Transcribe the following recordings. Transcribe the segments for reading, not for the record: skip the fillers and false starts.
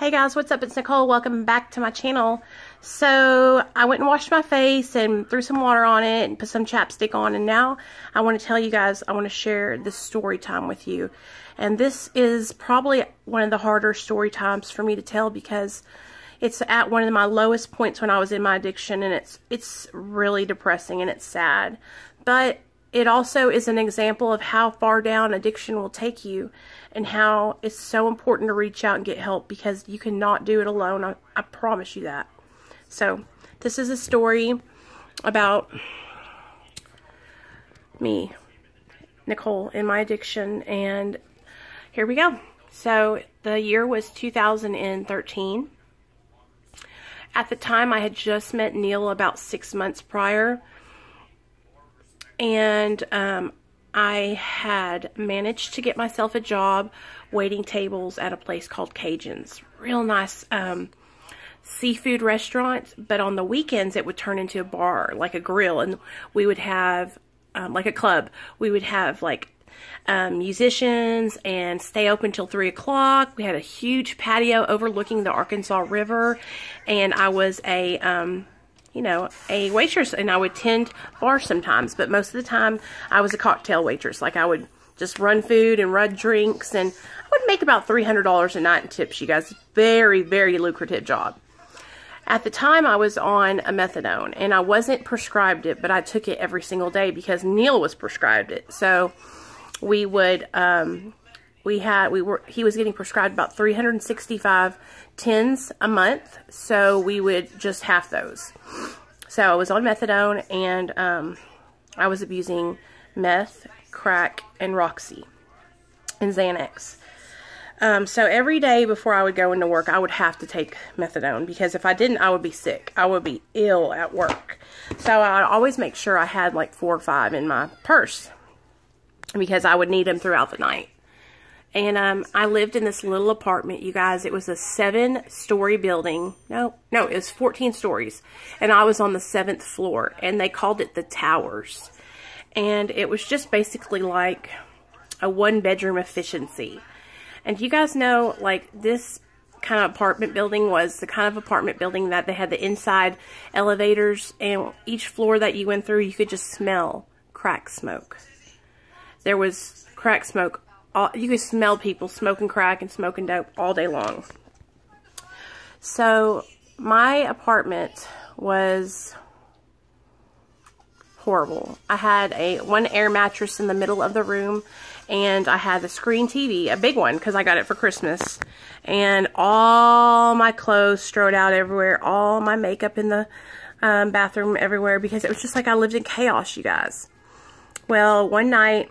Hey guys, what's up? It's Nicole. Welcome back to my channel. So I went and washed my face and threw some water on it and put some chapstick on, and now I want to tell you guys, I want to share this story time with you. And this is probably one of the harder story times for me to tell because it's at one of my lowest points when I was in my addiction, and it's really depressing and it's sad. But it also is an example of how far down addiction will take you and how it's so important to reach out and get help because you cannot do it alone. I promise you that. So this is a story about me, Nicole, and my addiction, and here we go. So the year was 2013. At the time, I had just met Neil about 6 months prior, and I had managed to get myself a job waiting tables at a place called Cajun's. Real nice seafood restaurant, but on the weekends it would turn into a bar, like a grill, and we would have, like a club, we would have like musicians and stay open till 3 o'clock. We had a huge patio overlooking the Arkansas River, and I was a waitress, and I would tend bars sometimes, but most of the time I was a cocktail waitress. Like, I would just run food and run drinks, and I would make about $300 a night in tips, you guys. Very, very lucrative job. At the time, I was on a methadone, and I wasn't prescribed it, but I took it every single day because Neil was prescribed it. So we would, he was getting prescribed about 365 tins a month, so we would just half those. So I was on methadone, and I was abusing meth, crack, and Roxy, and Xanax. So every day before I would go into work, I would have to take methadone, because if I didn't, I would be sick. I would be ill at work. So I'd always make sure I had like 4 or 5 in my purse, because I would need them throughout the night. And I lived in this little apartment, you guys. It was a 7-story building. No, it was 14 stories. And I was on the 7th floor, and they called it the Towers. And it was just basically like a 1-bedroom efficiency. And you guys know, like, this kind of apartment building was the kind of apartment building that they had the inside elevators, and each floor that you went through, you could just smell crack smoke. There was crack smoke. You could smell people smoking crack and smoking dope all day long. So my apartment was horrible. I had one air mattress in the middle of the room, and I had a screen TV, a big one, because I got it for Christmas, and all my clothes strode out everywhere, all my makeup in the bathroom everywhere, because it was just like I lived in chaos, you guys. Well, one night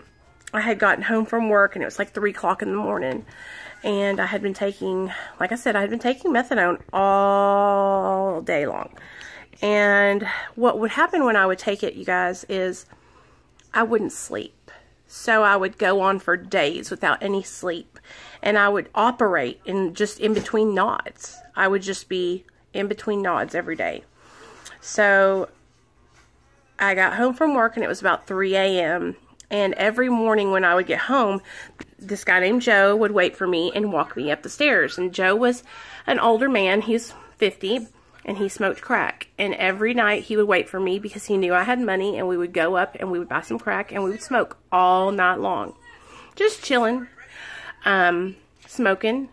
I had gotten home from work, and it was like 3 o'clock in the morning, and I had been taking, like I said, I had been taking methadone all day long. And what would happen when I would take it, you guys, is I wouldn't sleep. So I would go on for days without any sleep, and I would operate just in between nods. I would just be in between nods every day. So I got home from work, and it was about 3 a.m., and every morning when I would get home, this guy named Joe would wait for me and walk me up the stairs. And Joe was an older man. He's 50, and he smoked crack. And every night he would wait for me because he knew I had money, and we would go up and we would buy some crack, and we would smoke all night long. Just chilling, smoking,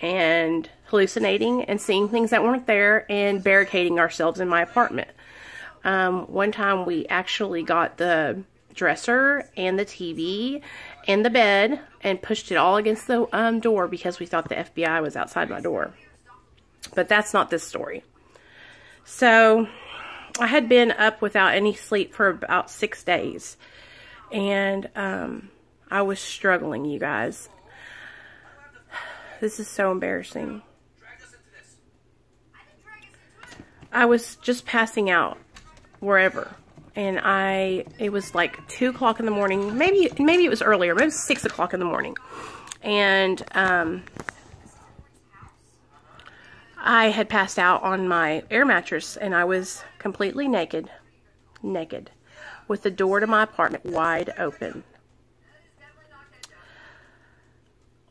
and hallucinating, and seeing things that weren't there, and barricading ourselves in my apartment. One time we actually got the dresser and the TV and the bed and pushed it all against the door because we thought the FBI was outside my door. But that's not this story. So I had been up without any sleep for about 6 days, and I was struggling, you guys. This is so embarrassing. I was just passing out wherever. And it was like 2 o'clock in the morning. Maybe it was earlier. Maybe it was 6 o'clock in the morning. And I had passed out on my air mattress, and I was completely naked, with the door to my apartment wide open.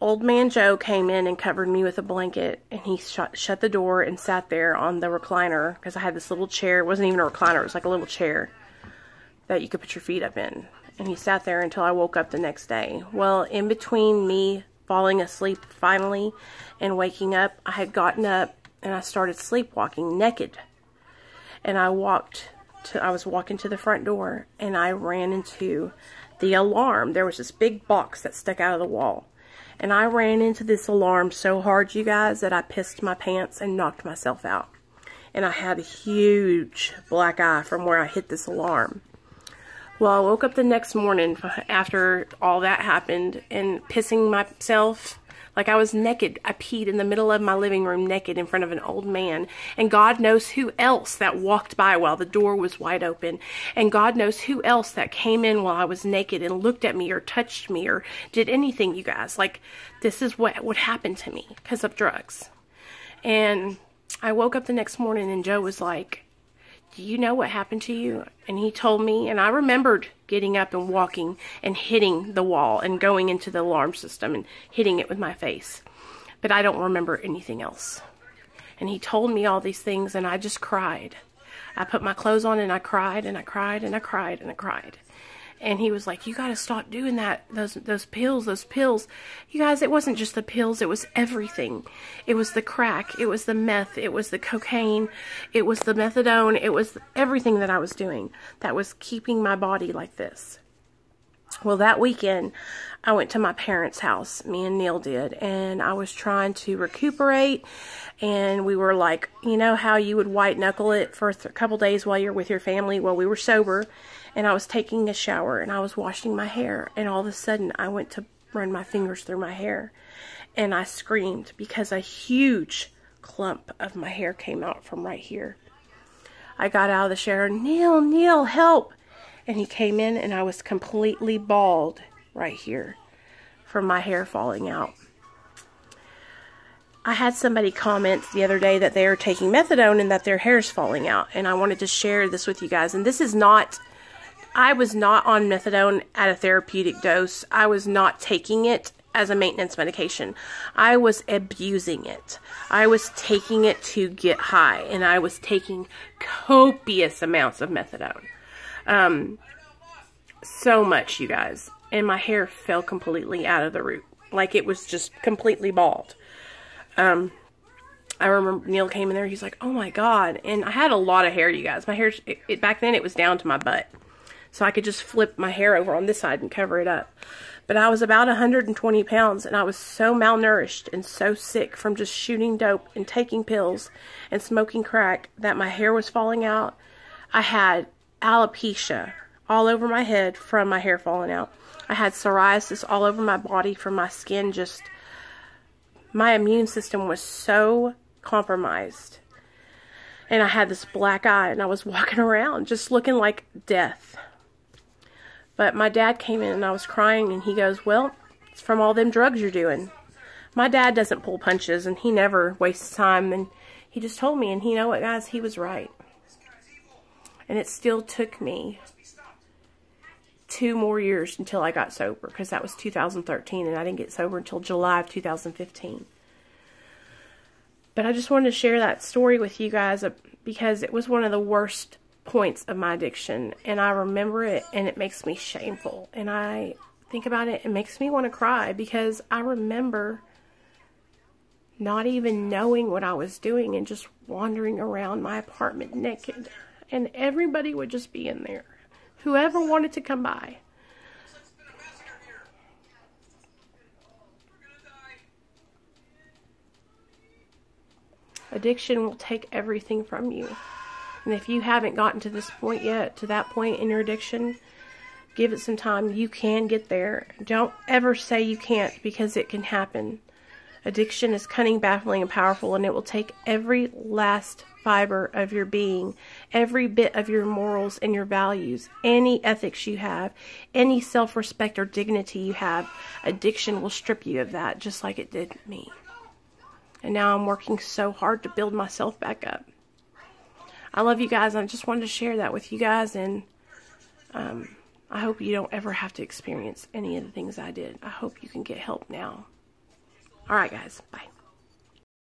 Old man Joe came in and covered me with a blanket, and he shut the door and sat there on the recliner, because I had this little chair. It wasn't even a recliner, it was like a little chair that you could put your feet up in. And he sat there until I woke up the next day. Well, in between me falling asleep finally and waking up, I had gotten up and I started sleepwalking naked. And I was walking to the front door, and I ran into the alarm. There was this big box that stuck out of the wall. And I ran into this alarm so hard, you guys, that I pissed my pants and knocked myself out. And I had a huge black eye from where I hit this alarm. Well, I woke up the next morning after all that happened and pissing myself. Like, I was naked. I peed in the middle of my living room naked in front of an old man. And God knows who else that walked by while the door was wide open. And God knows who else that came in while I was naked and looked at me or touched me or did anything, you guys. Like, this is what would happen to me because of drugs. And I woke up the next morning and Joe was like, do you know what happened to you? And he told me, and I remembered getting up and walking and hitting the wall and going into the alarm system and hitting it with my face. But I don't remember anything else. And he told me all these things, and I just cried. I put my clothes on and I cried and I cried and I cried and I cried. And he was like, you got to stop doing that. Those pills. You guys, it wasn't just the pills. It was everything. It was the crack. It was the meth. It was the cocaine. It was the methadone. It was everything that I was doing that was keeping my body like this. Well, that weekend, I went to my parents' house. Me and Neil did. And I was trying to recuperate. And we were like, you know how you would white knuckle it for a couple days while you're with your family? Well, we were sober. And I was taking a shower and I was washing my hair. And all of a sudden, I went to run my fingers through my hair. And I screamed because a huge clump of my hair came out from right here. I got out of the shower, Neil, help. And he came in and I was completely bald right here from my hair falling out. I had somebody comment the other day that they are taking methadone and that their hair is falling out. And I wanted to share this with you guys. And this is not, I was not on methadone at a therapeutic dose. I was not taking it as a maintenance medication. I was abusing it. I was taking it to get high. And I was taking copious amounts of methadone. So much, you guys. And my hair fell completely out of the root. Like, it was just completely bald. I remember Neil came in there, he's like, oh my God. And I had a lot of hair, you guys. My hair, back then it was down to my butt. So I could just flip my hair over on this side and cover it up. But I was about 120 pounds and I was so malnourished and so sick from just shooting dope and taking pills and smoking crack that my hair was falling out. I had alopecia all over my head from my hair falling out. I had psoriasis all over my body from my skin just... My immune system was so compromised. And I had this black eye and I was walking around just looking like death. But my dad came in and I was crying and he goes, well, it's from all them drugs you're doing. My dad doesn't pull punches and he never wastes time. And he just told me, and you know what, guys, he was right. And it still took me 2 more years until I got sober, because that was 2013 and I didn't get sober until July of 2015. But I just wanted to share that story with you guys because it was one of the worst points of my addiction, and I remember it and it makes me shameful, and I think about it, it makes me want to cry because I remember not even knowing what I was doing and just wandering around my apartment naked, and everybody would just be in there. Whoever wanted to come by. Addiction will take everything from you. And if you haven't gotten to this point yet, to that point in your addiction, give it some time. You can get there. Don't ever say you can't, because it can happen. Addiction is cunning, baffling, and powerful, and it will take every last fiber of your being, every bit of your morals and your values, any ethics you have, any self-respect or dignity you have. Addiction will strip you of that, just like it did me. And now I'm working so hard to build myself back up. I love you guys. I just wanted to share that with you guys, and I hope you don't ever have to experience any of the things I did. I hope you can get help now. All right, guys. Bye.